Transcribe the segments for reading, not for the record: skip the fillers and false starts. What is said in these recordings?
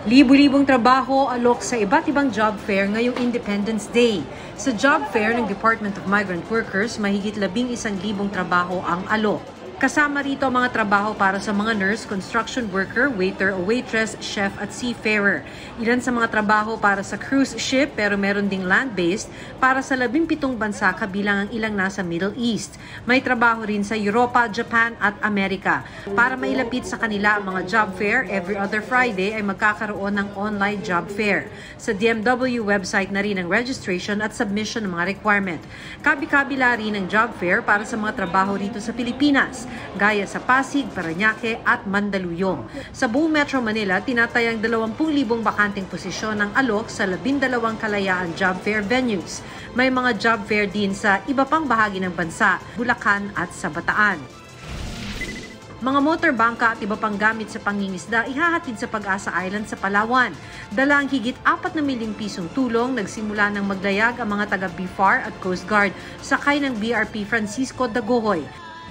Libu-libong trabaho alok sa iba't ibang job fair ngayong Independence Day. Sa job fair ng Department of Migrant Workers, mahigit 11,000 trabaho ang alok. Kasama rito ang mga trabaho para sa mga nurse, construction worker, waiter o waitress, chef at seafarer. Ilan sa mga trabaho para sa cruise ship pero meron ding land-based para sa 17 bansa kabilang ang ilang nasa Middle East. May trabaho rin sa Europa, Japan at Amerika. Para mailapit sa kanila ang mga job fair, every other Friday ay magkakaroon ng online job fair. Sa DMW website na rin ang registration at submission ng mga requirement. Kabi-kabila rin ang job fair para sa mga trabaho rito sa Pilipinas, gaya sa Pasig, Parañaque at Mandaluyong. Sa buong Metro Manila, tinatayang 20,000 bakanteng posisyon ng alok sa 12 kalayaan job fair venues. May mga job fair din sa iba pang bahagi ng bansa, Bulacan at sa Bataan. Mga motorbangka at iba pang gamit sa pangingisda ihahatid sa Pag-asa Island sa Palawan. Dala ang higit 4 na milyong pisong tulong, nagsimula ng maglayag ang mga taga BFAR at Coast Guard sakay ng BRP Francisco Dagohoy.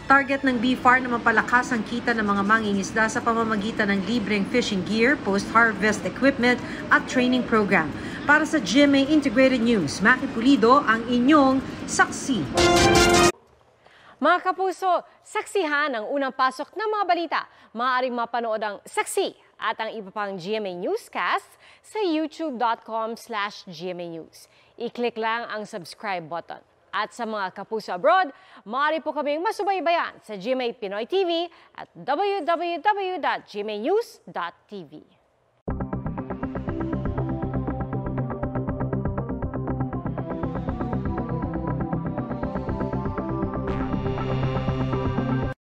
Target ng BFAR na mapalakas ang kita ng mga mangingisda sa pamamagitan ng libreng fishing gear, post-harvest equipment at training program. Para sa GMA Integrated News, Maki Pulido ang inyong saksi. Mga kapuso, saksihan ang unang pasok ng mga balita. Maaaring mapanood ang saksi at ang iba pang GMA Newscast sa youtube.com/GMA News. I-click lang ang subscribe button. At sa mga kapuso abroad, maaari po kaming masubaybayan sa GMA Pinoy TV at www.gmanews.tv.